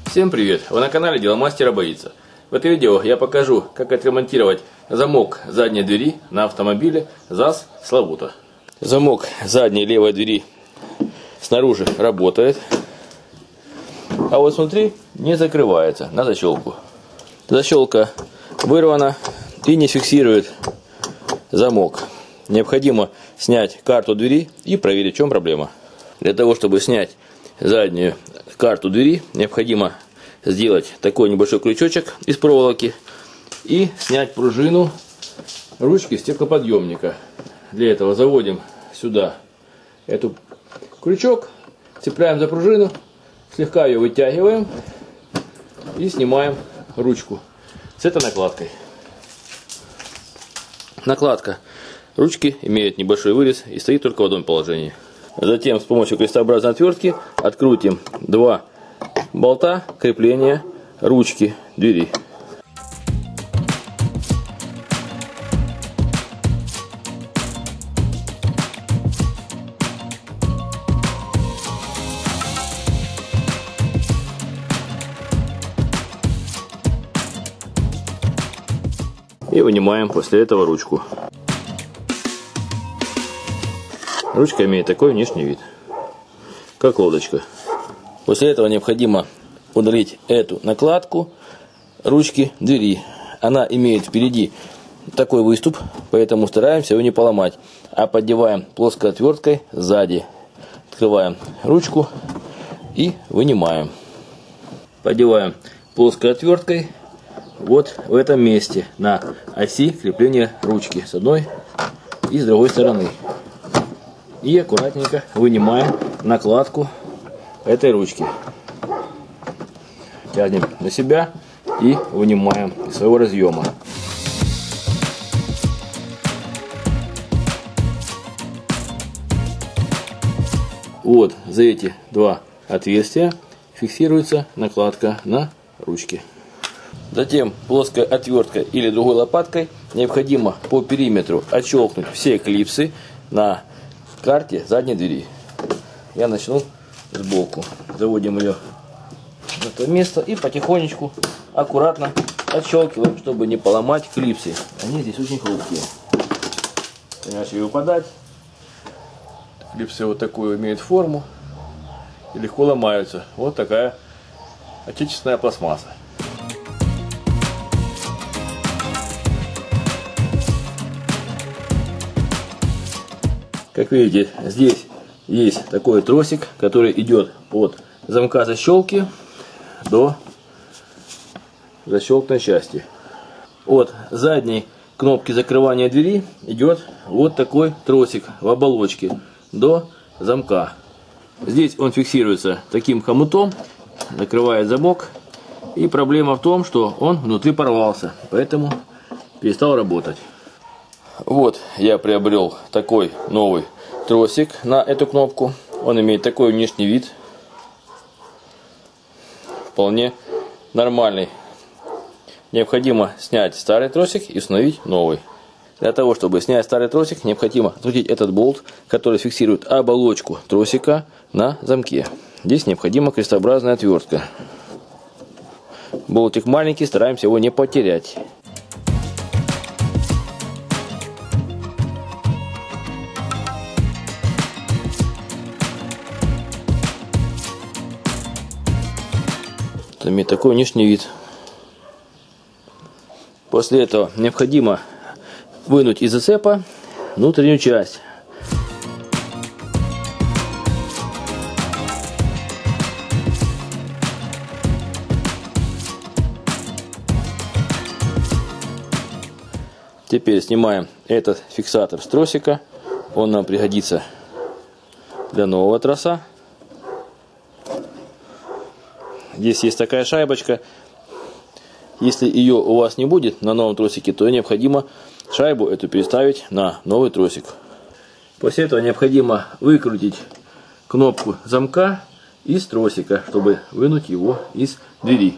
Всем привет! Вы на канале Дело Мастера Боится. В этом видео я покажу, как отремонтировать замок задней двери на автомобиле ЗАЗ Славута. Замок задней левой двери снаружи работает, а вот внутри не закрывается на защелку. Защелка вырвана и не фиксирует замок. Необходимо снять карту двери и проверить, в чем проблема. Для того, чтобы снять заднюю карту двери, необходимо сделать такой небольшой крючочек из проволоки и снять пружину ручки стеклоподъемника. Для этого заводим сюда эту крючок, цепляем за пружину, слегка ее вытягиваем и снимаем ручку с этой накладкой. Накладка ручки имеет небольшой вырез и стоит только в одном положении. Затем с помощью крестообразной отвертки открутим два болта крепления ручки двери. И вынимаем после этого ручку. Ручка имеет такой внешний вид, как лодочка. После этого необходимо удалить эту накладку ручки двери. Она имеет впереди такой выступ, поэтому стараемся его не поломать. А поддеваем плоской отверткой сзади. Открываем ручку и вынимаем. Поддеваем плоской отверткой вот в этом месте на оси крепления ручки с одной и с другой стороны. И аккуратненько вынимаем накладку этой ручки. Тянем на себя и вынимаем из своего разъема. Вот за эти два отверстия фиксируется накладка на ручке. Затем плоской отверткой или другой лопаткой необходимо по периметру отщелкнуть все клипсы на карте задней двери. Я начну сбоку. Заводим ее в это место и потихонечку, аккуратно отщелкиваем, чтобы не поломать клипсы. Они здесь очень хрупкие. Иначе выпадать. Клипсы вот такую имеют форму и легко ломаются. Вот такая отечественная пластмасса. Как видите, здесь есть такой тросик, который идет от замка защелки до защелкной части. От задней кнопки закрывания двери идет вот такой тросик в оболочке до замка. Здесь он фиксируется таким хомутом, накрывает замок. И проблема в том, что он внутри порвался, поэтому перестал работать. Вот я приобрел такой новый тросик на эту кнопку. Он имеет такой внешний вид. Вполне нормальный. Необходимо снять старый тросик и установить новый. Для того, чтобы снять старый тросик, необходимо открутить этот болт, который фиксирует оболочку тросика на замке. Здесь необходима крестообразная отвертка. Болтик маленький, стараемся его не потерять. Имеет такой внешний вид. После этого необходимо вынуть из зацепа внутреннюю часть. Теперь снимаем этот фиксатор с тросика. Он нам пригодится для нового троса. Здесь есть такая шайбочка. Если ее у вас не будет на новом тросике, то необходимо шайбу эту переставить на новый тросик. После этого необходимо выкрутить кнопку замка из тросика, чтобы вынуть его из двери.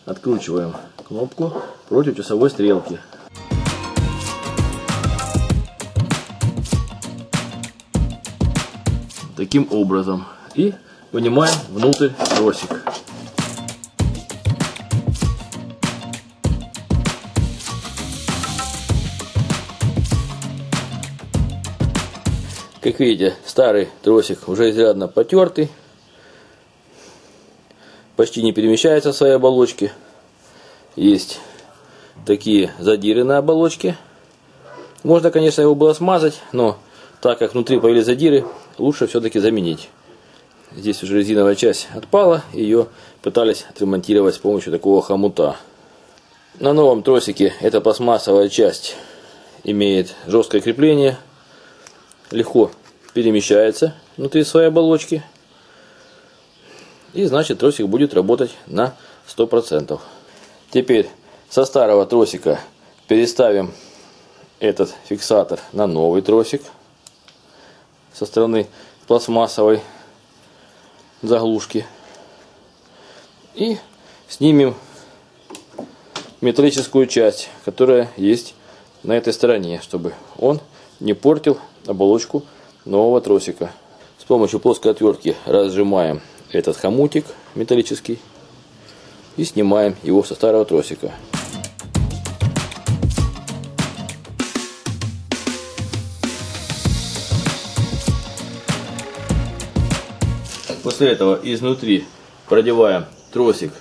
Откручиваем кнопку против часовой стрелки. Таким образом. И вынимаем внутрь тросик. Как видите, старый тросик уже изрядно потертый. Почти не перемещается в своей оболочке. Есть такие задиры на оболочке. Можно, конечно, его было смазать, но так как внутри появились задиры, лучше все-таки заменить. Здесь уже резиновая часть отпала, ее пытались отремонтировать с помощью такого хомута. На новом тросике эта пластмассовая часть имеет жесткое крепление, легко перемещается внутри своей оболочки. И значит тросик будет работать на 100%. Теперь со старого тросика переставим этот фиксатор на новый тросик со стороны пластмассовой заглушки. И снимем металлическую часть, которая есть на этой стороне, чтобы он не портил оболочку нового тросика. С помощью плоской отвертки разжимаем этот хомутик металлический и снимаем его со старого тросика. После этого изнутри продеваем тросик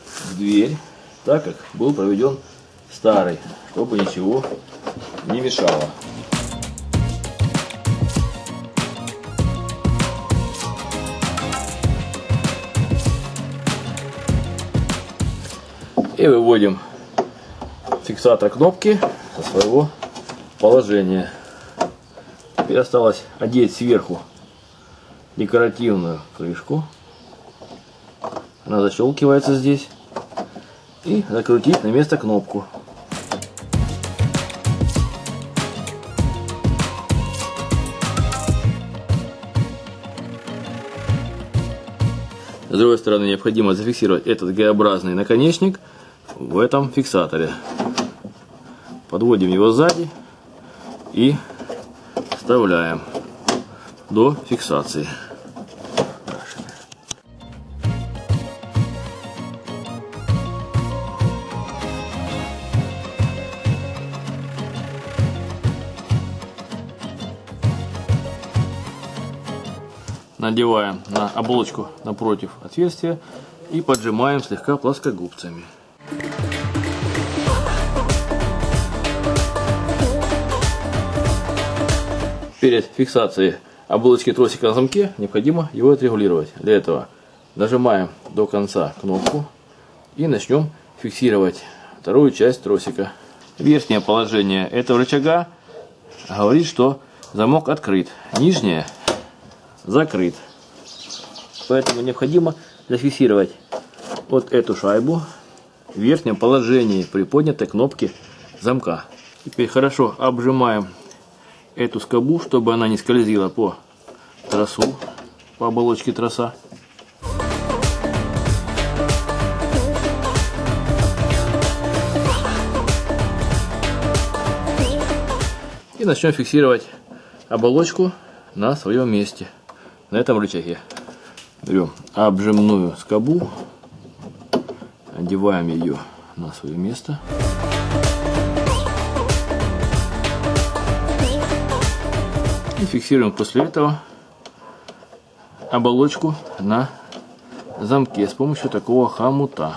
в дверь, так как был проведен старый, чтобы ничего не мешало. И выводим фиксатор кнопки со своего положения. Теперь осталось одеть сверху декоративную крышку. Она защелкивается здесь. И закрутить на место кнопку. С другой стороны необходимо зафиксировать этот Г-образный наконечник в этом фиксаторе. Подводим его сзади и вставляем до фиксации. Надеваем на оболочку напротив отверстия и поджимаем слегка плоскогубцами. Перед фиксацией оболочки тросика на замке необходимо его отрегулировать. Для этого нажимаем до конца кнопку и начнем фиксировать вторую часть тросика. Верхнее положение этого рычага говорит, что замок открыт, нижнее закрыт. Поэтому необходимо зафиксировать вот эту шайбу в верхнем положении при поднятой кнопке замка. Теперь хорошо обжимаем эту скобу, чтобы она не скользила по тросу, по оболочке троса. И начнем фиксировать оболочку на своем месте, на этом рычаге. Берем обжимную скобу, одеваем ее на свое место. И фиксируем после этого оболочку на замке с помощью такого хомута.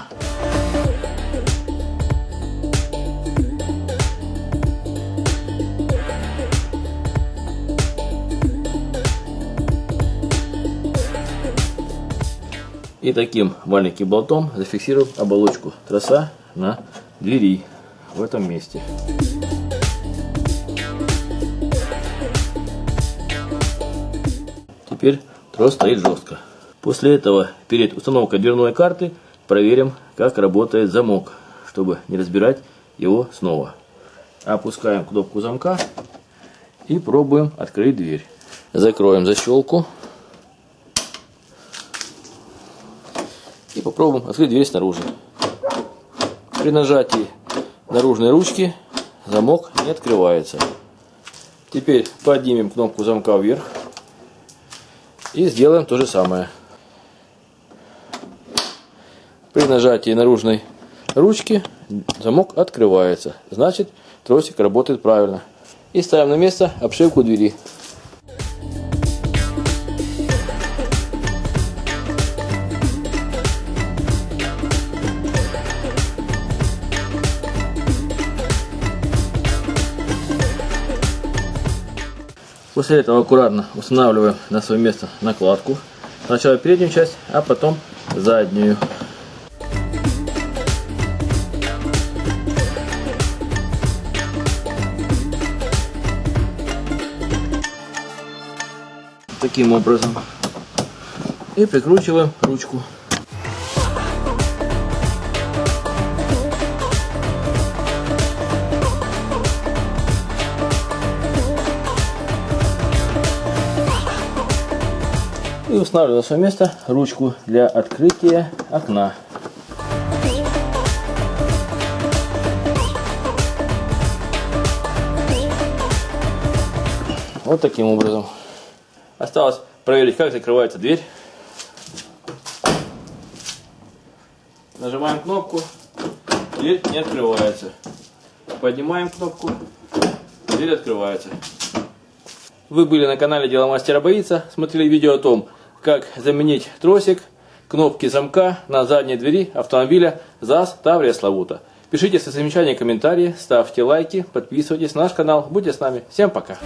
И таким маленьким болтом зафиксируем оболочку троса на двери в этом месте. Теперь трос стоит жестко. После этого перед установкой дверной карты проверим, как работает замок, чтобы не разбирать его снова. Опускаем кнопку замка и пробуем открыть дверь. Закроем защелку. И попробуем открыть дверь снаружи. При нажатии наружной ручки замок не открывается. Теперь поднимем кнопку замка вверх и сделаем то же самое. При нажатии наружной ручки замок открывается. Значит, тросик работает правильно. И ставим на место обшивку двери. После этого аккуратно устанавливаем на свое место накладку. Сначала переднюю часть, а потом заднюю. Таким образом. И прикручиваем ручку. И устанавливаем на свое место ручку для открытия окна. Вот таким образом. Осталось проверить, как закрывается дверь. Нажимаем кнопку, дверь не открывается. Поднимаем кнопку, дверь открывается. Вы были на канале Дело мастера боится, смотрели видео о том, как заменить тросик, кнопки замка на задней двери автомобиля ЗАЗ Таврия Славута. Пишите свои замечания, комментарии, ставьте лайки, подписывайтесь на наш канал. Будьте с нами. Всем пока!